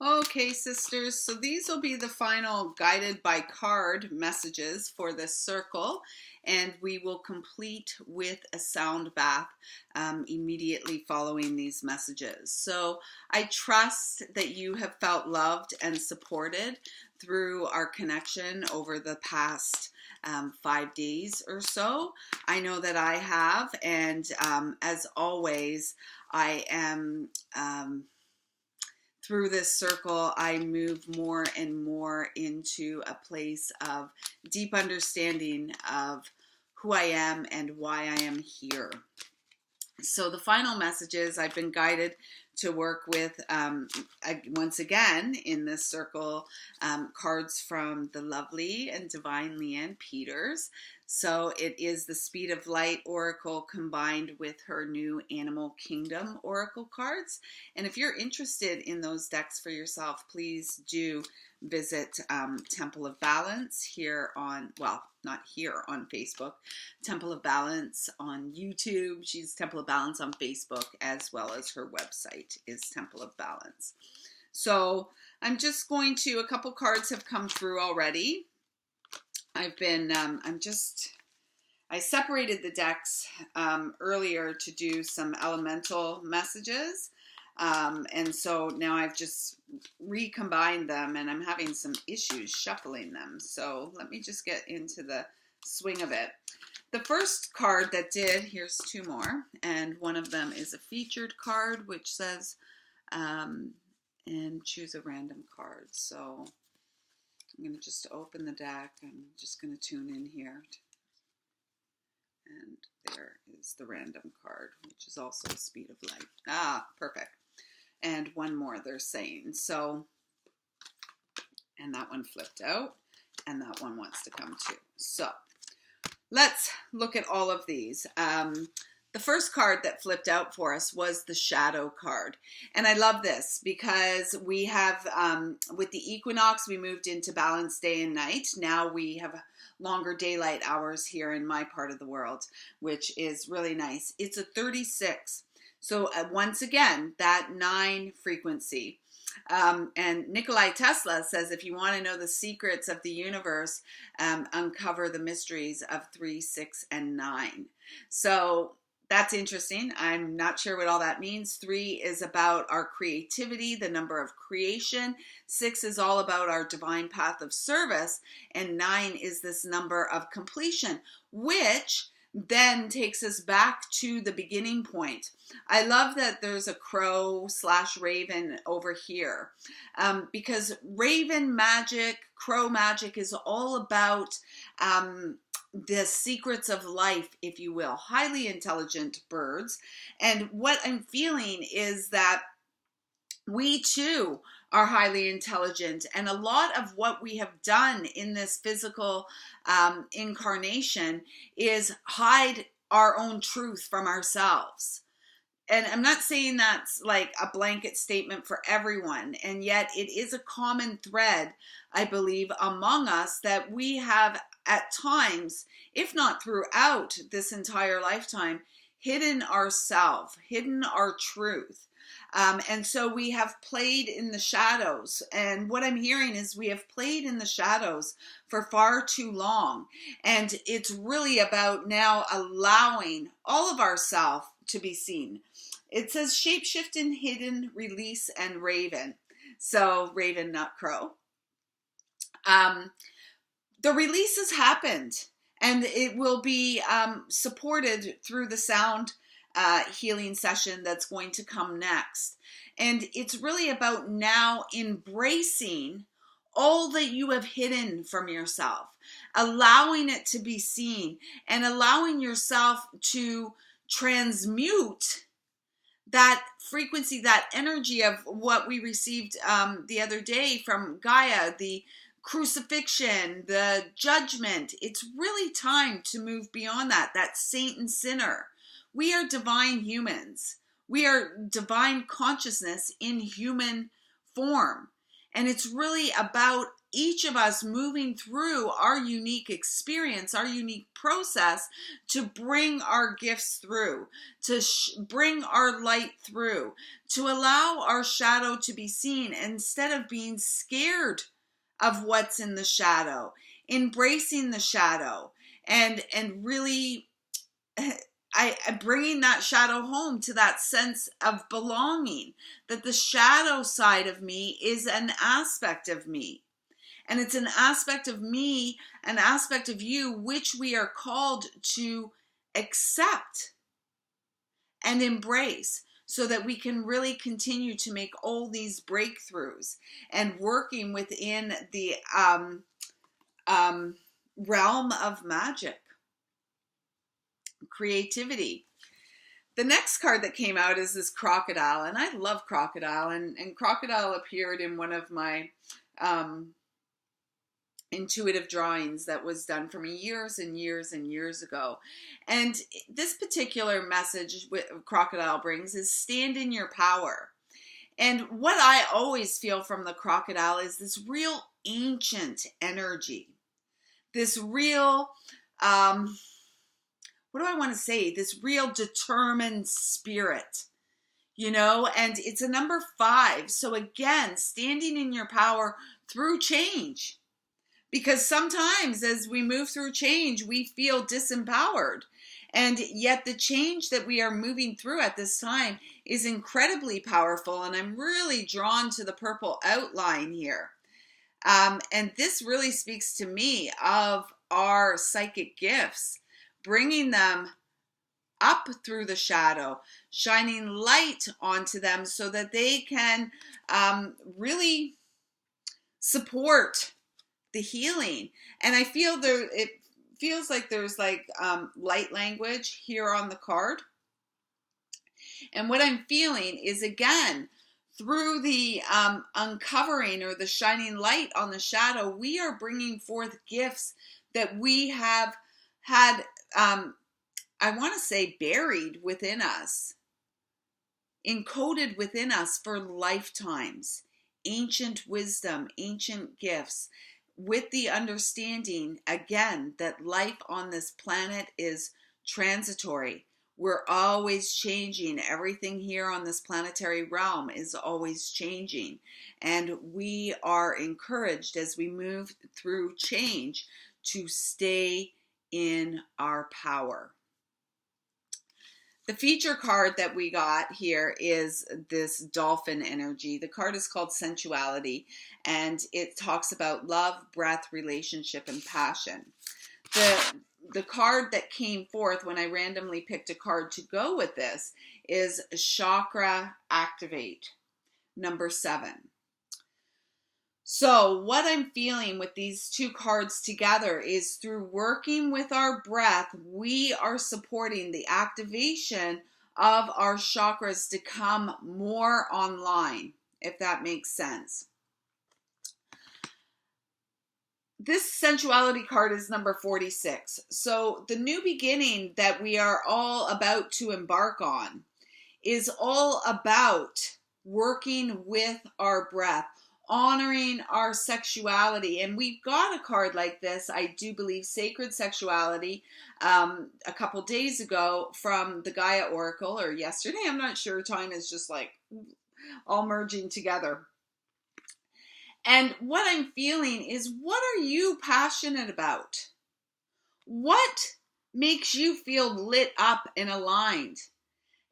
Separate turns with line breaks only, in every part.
Okay, sisters, so these will be the final guided by card messages for this circle, and we will complete with a sound bath immediately following these messages. So I trust that you have felt loved and supported through our connection over the past 5 days or so. I know that I have, and as always, I am. Through this circle, I move more and more into a place of deep understanding of who I am and why I am here. So the final messages I've been guided to work with, once again in this circle, cards from the lovely and divine Leanne Peters. So it is the Speed of Light Oracle combined with her new Animal Kingdom Oracle cards. And if you're interested in those decks for yourself, please do visit Temple of Balance here on, well, not here on Facebook, Temple of Balance on YouTube. She's Temple of Balance on Facebook, as well as her website is Temple of Balance. So I'm just going to, a couple cards have come through already. I've been, I separated the decks earlier to do some elemental messages. And so now I've just recombined them, and I'm having some issues shuffling them. So let me just get into the swing of it. The first card that did, here's two more, and one of them is a featured card, which says, and choose a random card. So I'm going to just open the deck. I'm just going to tune in here. And there is the random card, which is also a Speed of Light. Ah, perfect. And one more they're saying. So, and that one flipped out, and that one wants to come too. So let's look at all of these. The first card that flipped out for us was the Shadow card. And I love this because we have, with the equinox, we moved into balanced day and night. Now we have longer daylight hours here in my part of the world, which is really nice. It's a 36. So once again, that 9 frequency. And Nikolai Tesla says, if you want to know the secrets of the universe, uncover the mysteries of 3, 6, and 9. So that's interesting. I'm not sure what all that means. 3 is about our creativity, the number of creation. 6 is all about our divine path of service. And 9 is this number of completion, which then takes us back to the beginning point. I love that there's a crow / raven over here, because raven magic, crow magic is all about the secrets of life, if you will, highly intelligent birds. And what I'm feeling is that we too are highly intelligent, and a lot of what we have done in this physical incarnation is hide our own truth from ourselves. And I'm not saying that's like a blanket statement for everyone, and yet it is a common thread, I believe, among us that we have at times, if not throughout this entire lifetime, hidden ourselves, hidden our truth. And so we have played in the shadows. And what I'm hearing is we have played in the shadows for far too long. And it's really about now allowing all of ourselves to be seen. It says shapeshifting, hidden, release, and raven. So raven, not crow. The release has happened, and it will be supported through the sound healing session that's going to come next. And it's really about now embracing all that you have hidden from yourself, allowing it to be seen, and allowing yourself to transmute that frequency, that energy of what we received the other day from Gaia, the crucifixion, the judgment. It's really time to move beyond that saint and sinner. We are divine humans. We are divine consciousness in human form. And it's really about each of us moving through our unique experience, our unique process to bring our gifts through, to bring our light through, to allow our shadow to be seen instead of being scared of what's in the shadow, embracing the shadow and really bringing that shadow home to that sense of belonging, that the shadow side of me is an aspect of me. And it's an aspect of me, an aspect of you, which we are called to accept and embrace so that we can really continue to make all these breakthroughs and working within the realm of magic, creativity. The next card that came out is this crocodile, and I love crocodile, and crocodile appeared in one of my intuitive drawings that was done for me years and years and years ago. And this particular message crocodile brings is stand in your power. And what I always feel from the crocodile is this real ancient energy, this real what do I want to say? This real determined spirit, you know, and it's a number 5. So again, standing in your power through change, because sometimes as we move through change, we feel disempowered. And yet the change that we are moving through at this time is incredibly powerful. And I'm really drawn to the purple outline here. And this really speaks to me of our psychic gifts, bringing them up through the shadow, shining light onto them so that they can really support the healing. And I feel it feels like there's like light language here on the card. And what I'm feeling is, again, through the uncovering or the shining light on the shadow, we are bringing forth gifts that we have had, I want to say, buried within us, encoded within us for lifetimes. Ancient wisdom, ancient gifts, with the understanding, again, that life on this planet is transitory. We're always changing. Everything here on this planetary realm is always changing. And we are encouraged as we move through change to stay in our power. The feature card that we got here is this dolphin energy. The card is called Sensuality, and it talks about love, breath, relationship, and passion. The card that came forth when I randomly picked a card to go with this is Chakra Activate, number 7. So what I'm feeling with these two cards together is through working with our breath, we are supporting the activation of our chakras to come more online, if that makes sense. This sensuality card is number 46. So the new beginning that we are all about to embark on is all about working with our breath, honoring our sexuality. And we've got a card like this, I do believe, Sacred Sexuality, a couple days ago from the Gaia Oracle, or yesterday, I'm not sure. Time is just like all merging together. And what I'm feeling is, what are you passionate about? What makes you feel lit up and aligned?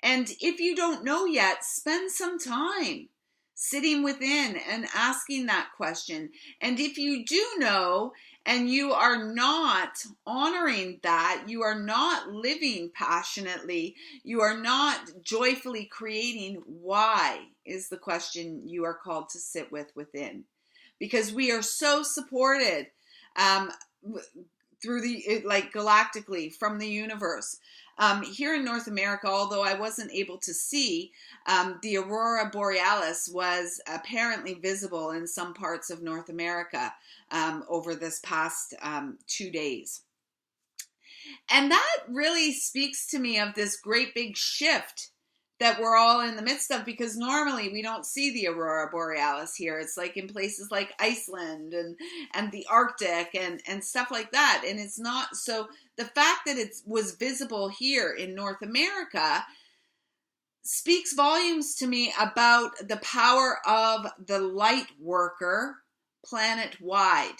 And if you don't know yet, spend some time sitting within and asking that question. And if you do know and you are not honoring that, you are not living passionately, you are not joyfully creating, why is the question you are called to sit with within. Because we are so supported through the, like galactically from the universe. Here in North America, although I wasn't able to see, the Aurora Borealis was apparently visible in some parts of North America over this past 2 days. And that really speaks to me of this great big shift that we're all in the midst of, because normally we don't see the aurora borealis here. It's like in places like Iceland and the Arctic and stuff like that. And it's not, so the fact that it was visible here in North America speaks volumes to me about the power of the light worker planet-wide,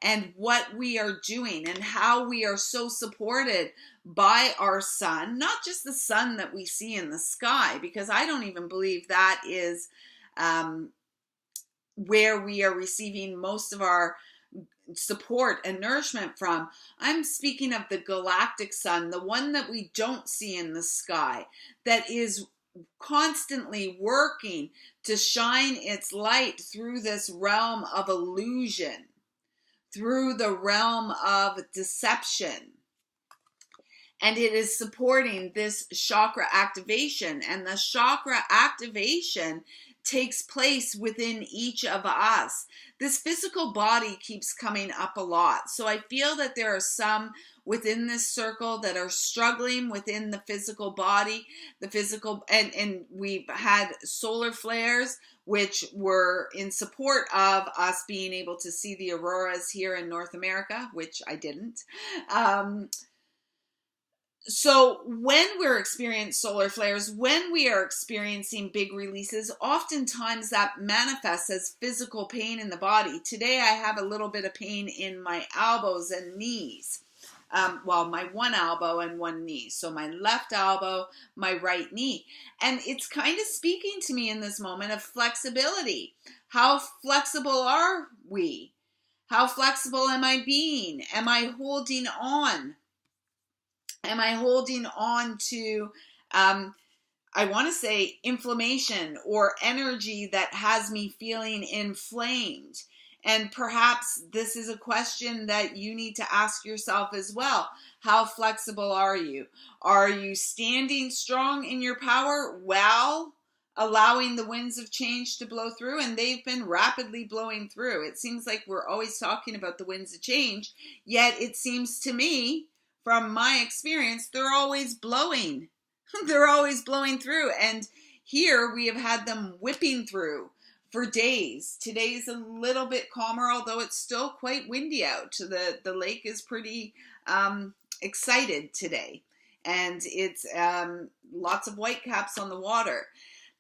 and what we are doing and how we are so supported by our sun, not just the sun that we see in the sky, because I don't even believe that is where we are receiving most of our support and nourishment from. I'm speaking of the galactic sun, the one that we don't see in the sky, that is constantly working to shine its light through this realm of illusion, through the realm of deception. And it is supporting this chakra activation. And the chakra activation takes place within each of us. This physical body keeps coming up a lot. So I feel that there are some within this circle that are struggling within the physical body, and we've had solar flares, which were in support of us being able to see the auroras here in North America, which I didn't. So when we're experiencing solar flares, when we are experiencing big releases, oftentimes that manifests as physical pain in the body. Today I have a little bit of pain in my elbows and knees. My one elbow and one knee. So my left elbow, my right knee. And it's kind of speaking to me in this moment of flexibility. How flexible are we? How flexible am I being? Am I holding on? Am I holding on to, I want to say, inflammation or energy that has me feeling inflamed? And perhaps this is a question that you need to ask yourself as well. How flexible are you? Are you standing strong in your power while allowing the winds of change to blow through? And they've been rapidly blowing through. It seems like we're always talking about the winds of change, yet it seems to me, from my experience, they're always blowing. They're always blowing through. And here we have had them whipping through for days. Today's a little bit calmer, although it's still quite windy out. The lake is pretty excited today. And it's lots of whitecaps on the water.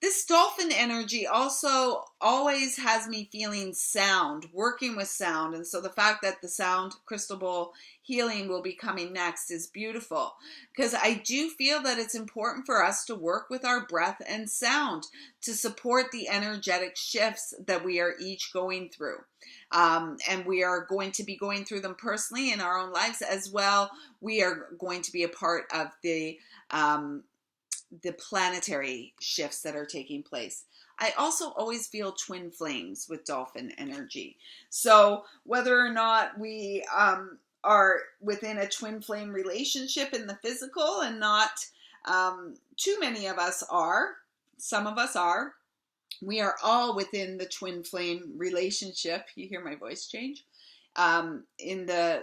This dolphin energy also always has me feeling sound, working with sound. And so the fact that the sound crystal bowl healing will be coming next is beautiful, because I do feel that it's important for us to work with our breath and sound to support the energetic shifts that we are each going through. And we are going to be going through them personally in our own lives as well. We are going to be a part of the planetary shifts that are taking place. I also always feel twin flames with dolphin energy. So whether or not we are within a twin flame relationship in the physical, and not too many of us are, some of us are, we are all within the twin flame relationship. You hear my voice change? In the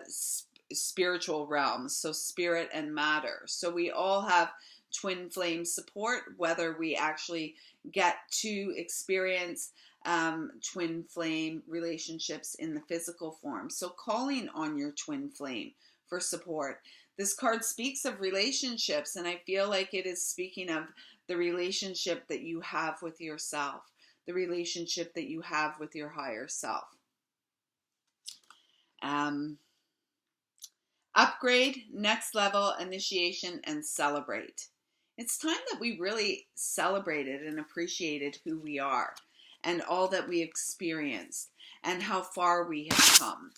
spiritual realms, so spirit and matter. So we all have twin flame support, whether we actually get to experience twin flame relationships in the physical form. So calling on your twin flame for support. This card speaks of relationships, and I feel like it is speaking of the relationship that you have with yourself, the relationship that you have with your higher self. Upgrade, next level, initiation, and celebrate. It's time that we really celebrated and appreciated who we are and all that we experienced and how far we have come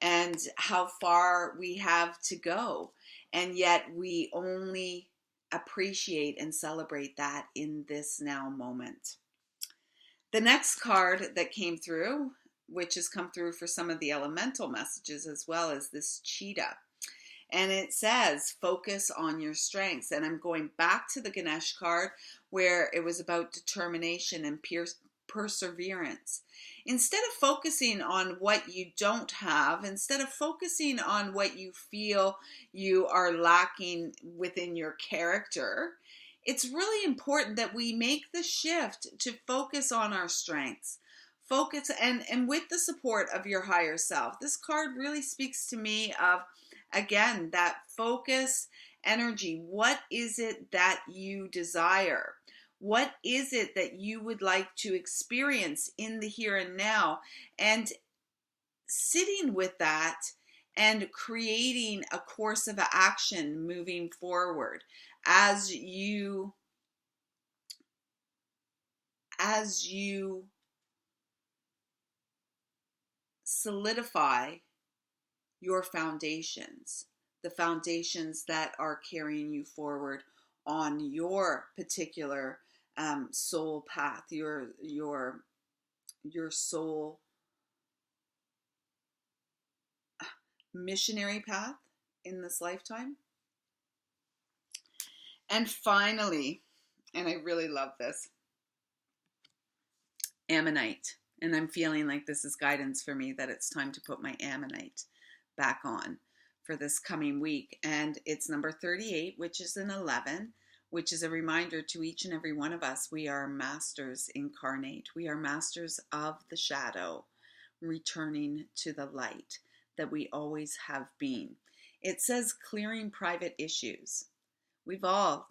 and how far we have to go. And yet we only appreciate and celebrate that in this now moment. The next card that came through, which has come through for some of the elemental messages as well, as this cheetah. And it says, focus on your strengths. And I'm going back to the Ganesh card where it was about determination and perseverance. Instead of focusing on what you don't have, instead of focusing on what you feel you are lacking within your character, it's really important that we make the shift to focus on our strengths. Focus and with the support of your higher self. This card really speaks to me of, again, that focus energy. What is it that you desire? What is it that you would like to experience in the here and now? And sitting with that and creating a course of action moving forward as you solidify your foundations, the foundations that are carrying you forward on your particular soul path, your soul missionary path in this lifetime. And finally, and I really love this, Ammonite. And I'm feeling like this is guidance for me that it's time to put my Ammonite back on for this coming week. And it's number 38, which is an 11, which is a reminder to each and every one of us. We are masters incarnate. We are masters of the shadow, returning to the light that we always have been. It says clearing private issues.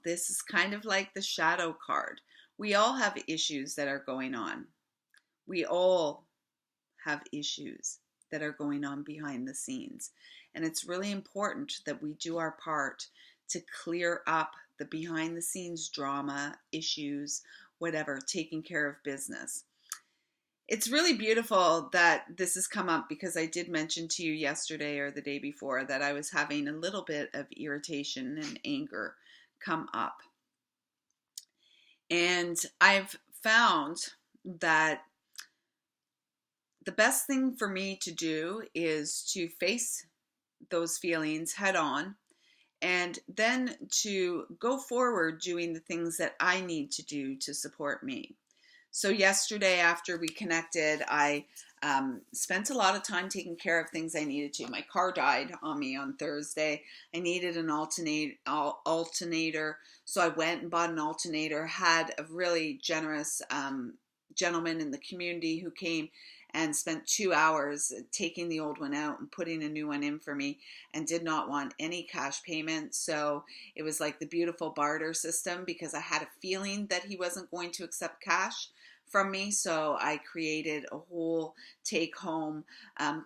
This is kind of like the shadow card. We all have issues that are going on. We all have issues that are going on behind the scenes. And it's really important that we do our part to clear up the behind the scenes drama, issues, whatever, taking care of business. It's really beautiful that this has come up because I did mention to you yesterday or the day before that I was having a little bit of irritation and anger come up. And I've found that the best thing for me to do is to face those feelings head on and then to go forward doing the things that I need to do to support me. So yesterday after we connected, I spent a lot of time taking care of things I needed to. My car died on me on Thursday. I needed an alternator. So I went and bought an alternator, had a really generous gentleman in the community who came and spent 2 hours taking the old one out and putting a new one in for me, and did not want any cash payment. So it was like the beautiful barter system, because I had a feeling that he wasn't going to accept cash from me. So I created a whole take-home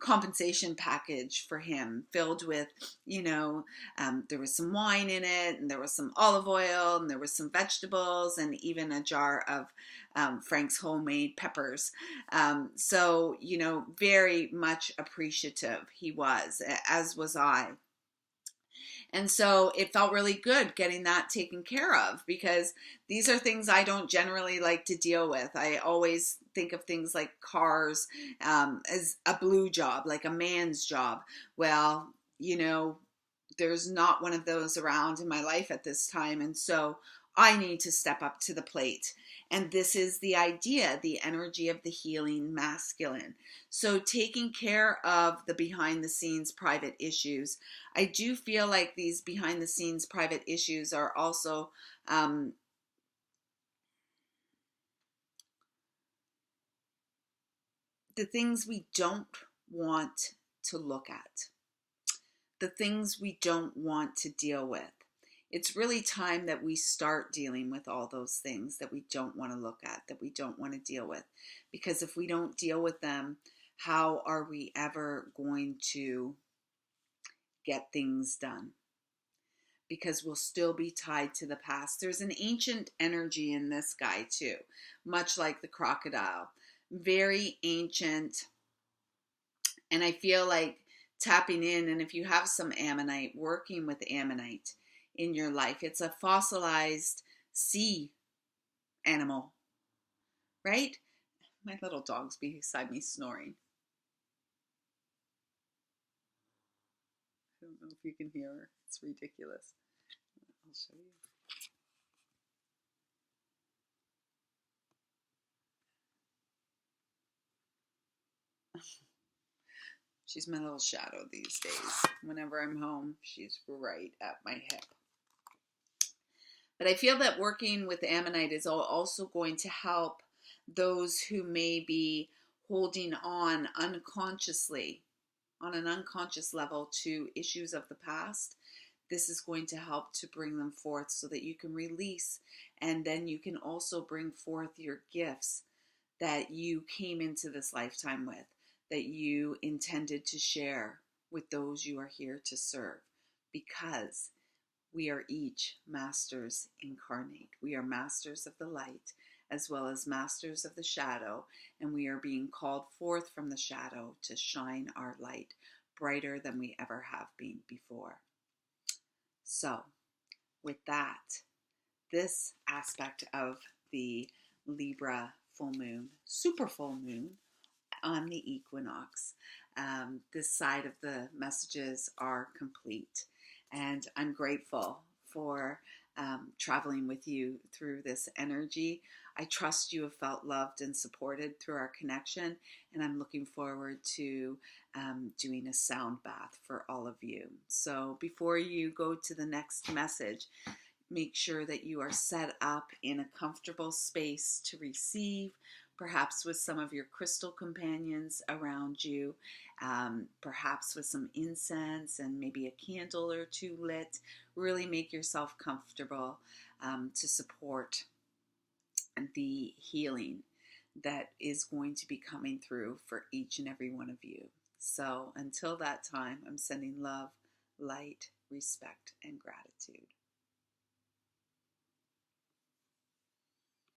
compensation package for him, filled with, there was some wine in it, and there was some olive oil, and there was some vegetables, and even a jar of Frank's homemade peppers. So, very much appreciative he was, as was I. And so it felt really good getting that taken care of, because these are things I don't generally like to deal with. I always think of things like cars as a blue job, like a man's job. Well, there's not one of those around in my life at this time. And so I need to step up to the plate. And this is the idea, the energy of the healing masculine. So taking care of the behind the scenes private issues. I do feel like these behind the scenes private issues are also the things we don't want to look at, the things we don't want to deal with. It's really time that we start dealing with all those things that we don't want to look at, that we don't want to deal with. Because if we don't deal with them, how are we ever going to get things done? Because we'll still be tied to the past. There's an ancient energy in this guy too, much like the crocodile. Very ancient. And I feel like tapping in, and if you have some ammonite, working with ammonite in your life. It's a fossilized sea animal, right? My little dog's beside me snoring. I don't know if you can hear her. It's ridiculous. I'll show you. She's my little shadow these days. Whenever I'm home, she's right at my hip. But I feel that working with Ammonite is also going to help those who may be holding on unconsciously, on an unconscious level, to issues of the past. This is going to help to bring them forth so that you can release, and then you can also bring forth your gifts that you came into this lifetime with, that you intended to share with those you are here to serve, because we are each masters incarnate. We are masters of the light as well as masters of the shadow, and we are being called forth from the shadow to shine our light brighter than we ever have been before. So, with that, this aspect of the Libra full moon, super full moon on the equinox, this side of the messages are complete. And I'm grateful for traveling with you through this energy. I trust you have felt loved and supported through our connection, and I'm looking forward to doing a sound bath for all of you. So before you go to the next message, make sure that you are set up in a comfortable space to receive, perhaps with some of your crystal companions around you, perhaps with some incense and maybe a candle or two lit. Really make yourself comfortable to support the healing that is going to be coming through for each and every one of you. So until that time, I'm sending love, light, respect, and gratitude.